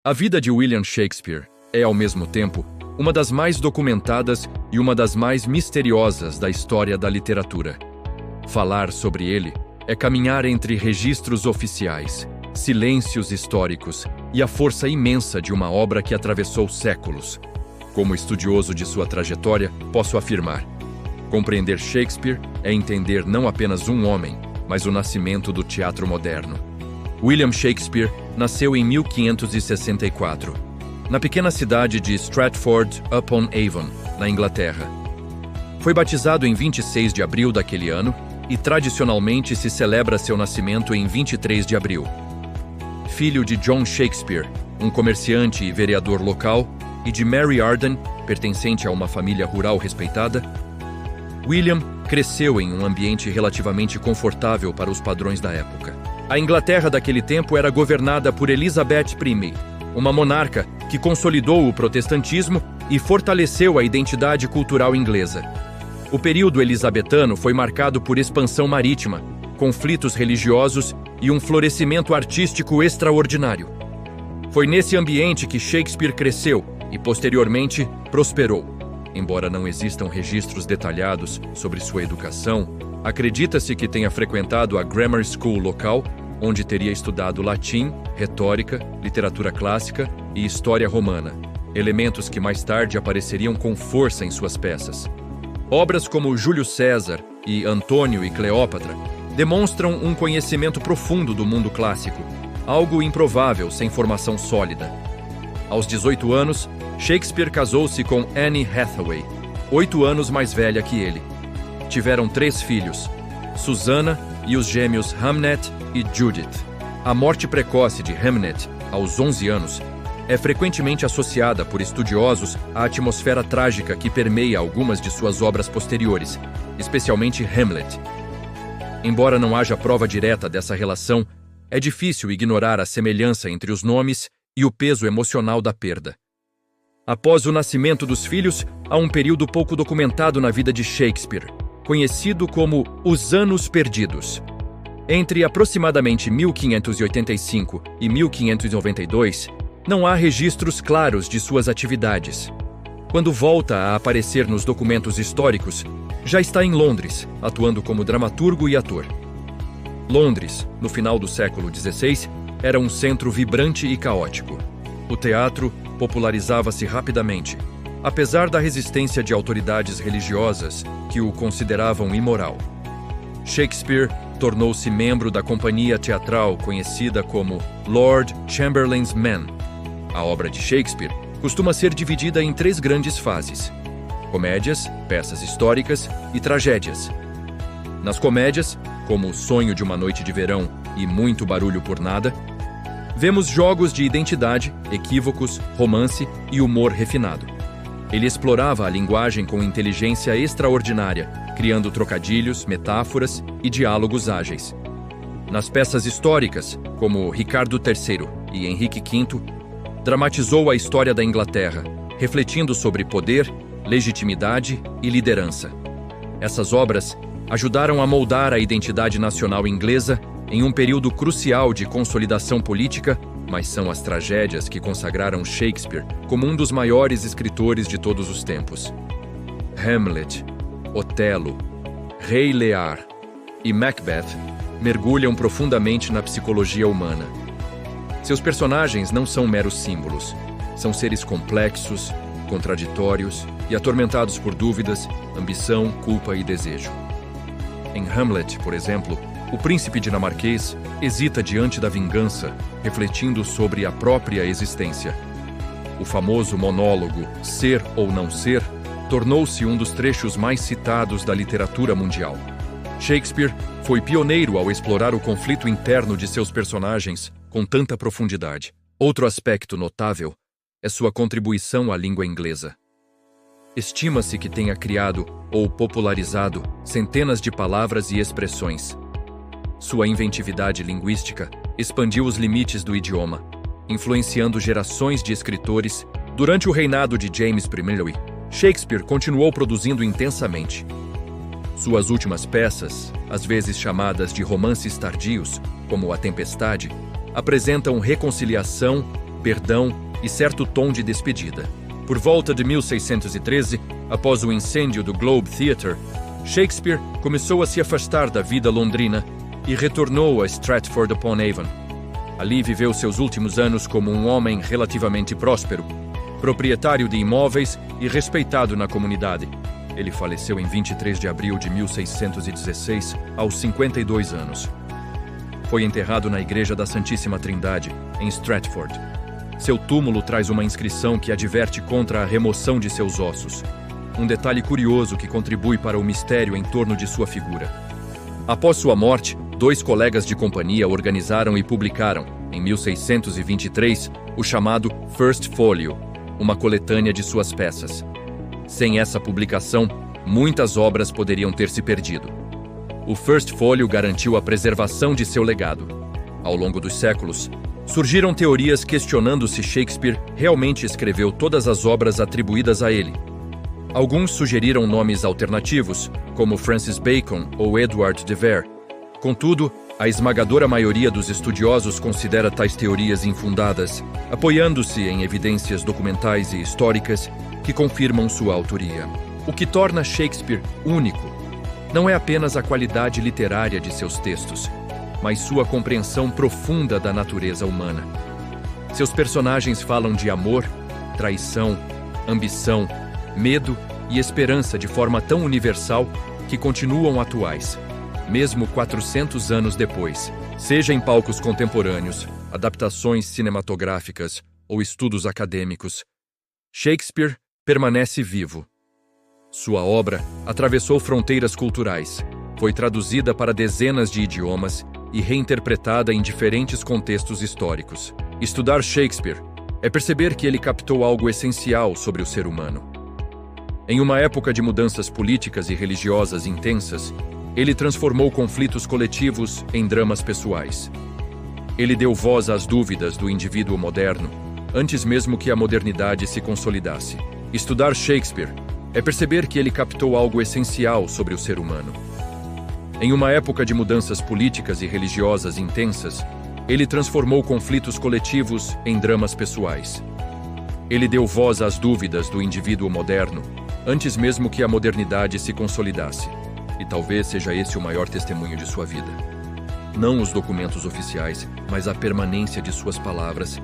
A vida de William Shakespeare é, ao mesmo tempo, uma das mais documentadas e uma das mais misteriosas da história da literatura. Falar sobre ele é caminhar entre registros oficiais, silêncios históricos e a força imensa de uma obra que atravessou séculos. Como estudioso de sua trajetória, posso afirmar: compreender Shakespeare é entender não apenas um homem, mas o nascimento do teatro moderno. William Shakespeare nasceu em 1564, na pequena cidade de Stratford-upon-Avon, na Inglaterra. Foi batizado em 26 de abril daquele ano e tradicionalmente se celebra seu nascimento em 23 de abril. Filho de John Shakespeare, um comerciante e vereador local, e de Mary Arden, pertencente a uma família rural respeitada, William cresceu em um ambiente relativamente confortável para os padrões da época. A Inglaterra daquele tempo era governada por Elizabeth I, uma monarca que consolidou o protestantismo e fortaleceu a identidade cultural inglesa. O período elisabetano foi marcado por expansão marítima, conflitos religiosos e um florescimento artístico extraordinário. Foi nesse ambiente que Shakespeare cresceu e, posteriormente, prosperou. Embora não existam registros detalhados sobre sua educação, acredita-se que tenha frequentado a Grammar School local, onde teria estudado latim, retórica, literatura clássica e história romana, elementos que mais tarde apareceriam com força em suas peças. Obras como Júlio César e Antônio e Cleópatra demonstram um conhecimento profundo do mundo clássico, algo improvável sem formação sólida. Aos 18 anos, Shakespeare casou-se com Anne Hathaway, 8 anos mais velha que ele. Tiveram 3 filhos, Susana e os gêmeos Hamnet e Judith. A morte precoce de Hamnet, aos 11 anos, é frequentemente associada por estudiosos à atmosfera trágica que permeia algumas de suas obras posteriores, especialmente Hamlet. Embora não haja prova direta dessa relação, é difícil ignorar a semelhança entre os nomes e o peso emocional da perda. Após o nascimento dos filhos, há um período pouco documentado na vida de Shakespeare, conhecido como os Anos Perdidos. Entre aproximadamente 1585 e 1592, não há registros claros de suas atividades. Quando volta a aparecer nos documentos históricos, já está em Londres, atuando como dramaturgo e ator. Londres, no final do século XVI, era um centro vibrante e caótico. O teatro popularizava-se rapidamente, apesar da resistência de autoridades religiosas que o consideravam imoral. Shakespeare tornou-se membro da companhia teatral conhecida como Lord Chamberlain's Men. A obra de Shakespeare costuma ser dividida em 3 grandes fases: comédias, peças históricas e tragédias. Nas comédias, como O Sonho de uma Noite de Verão e Muito Barulho por Nada, vemos jogos de identidade, equívocos, romance e humor refinado. Ele explorava a linguagem com inteligência extraordinária, criando trocadilhos, metáforas e diálogos ágeis. Nas peças históricas, como Ricardo III e Henrique V, dramatizou a história da Inglaterra, refletindo sobre poder, legitimidade e liderança. Essas obras ajudaram a moldar a identidade nacional inglesa em um período crucial de consolidação política, mas são as tragédias que consagraram Shakespeare como um dos maiores escritores de todos os tempos. Hamlet, Otelo, Rei Lear e Macbeth mergulham profundamente na psicologia humana. Seus personagens não são meros símbolos, são seres complexos, contraditórios e atormentados por dúvidas, ambição, culpa e desejo. Em Hamlet, por exemplo, o príncipe dinamarquês hesita diante da vingança, refletindo sobre a própria existência. O famoso monólogo Ser ou Não Ser tornou-se um dos trechos mais citados da literatura mundial. Shakespeare foi pioneiro ao explorar o conflito interno de seus personagens com tanta profundidade. Outro aspecto notável é sua contribuição à língua inglesa. Estima-se que tenha criado ou popularizado centenas de palavras e expressões. Sua inventividade linguística expandiu os limites do idioma, influenciando gerações de escritores. Durante o reinado de James I, Shakespeare continuou produzindo intensamente. Suas últimas peças, às vezes chamadas de romances tardios, como A Tempestade, apresentam reconciliação, perdão e certo tom de despedida. Por volta de 1613, após o incêndio do Globe Theatre, Shakespeare começou a se afastar da vida londrina e retornou a Stratford-upon-Avon. Ali viveu seus últimos anos como um homem relativamente próspero, proprietário de imóveis e respeitado na comunidade. Ele faleceu em 23 de abril de 1616, aos 52 anos. Foi enterrado na Igreja da Santíssima Trindade, em Stratford. Seu túmulo traz uma inscrição que adverte contra a remoção de seus ossos. Um detalhe curioso que contribui para o mistério em torno de sua figura. Após sua morte, 2 colegas de companhia organizaram e publicaram, em 1623, o chamado First Folio, uma coletânea de suas peças. Sem essa publicação, muitas obras poderiam ter se perdido. O First Folio garantiu a preservação de seu legado. Ao longo dos séculos, surgiram teorias questionando se Shakespeare realmente escreveu todas as obras atribuídas a ele. Alguns sugeriram nomes alternativos, como Francis Bacon ou Edward de Vere. Contudo, a esmagadora maioria dos estudiosos considera tais teorias infundadas, apoiando-se em evidências documentais e históricas que confirmam sua autoria. O que torna Shakespeare único não é apenas a qualidade literária de seus textos, mas sua compreensão profunda da natureza humana. Seus personagens falam de amor, traição, ambição, medo e esperança de forma tão universal que continuam atuais, mesmo 400 anos depois, seja em palcos contemporâneos, adaptações cinematográficas ou estudos acadêmicos. Shakespeare permanece vivo. Sua obra atravessou fronteiras culturais, foi traduzida para dezenas de idiomas e reinterpretada em diferentes contextos históricos. Estudar Shakespeare é perceber que ele captou algo essencial sobre o ser humano. Em uma época de mudanças políticas e religiosas intensas, ele transformou conflitos coletivos em dramas pessoais. Ele deu voz às dúvidas do indivíduo moderno, antes mesmo que a modernidade se consolidasse. Estudar Shakespeare é perceber que ele captou algo essencial sobre o ser humano. Em uma época de mudanças políticas e religiosas intensas, ele transformou conflitos coletivos em dramas pessoais. Ele deu voz às dúvidas do indivíduo moderno, antes mesmo que a modernidade se consolidasse. E talvez seja esse o maior testemunho de sua vida. Não os documentos oficiais, mas a permanência de suas palavras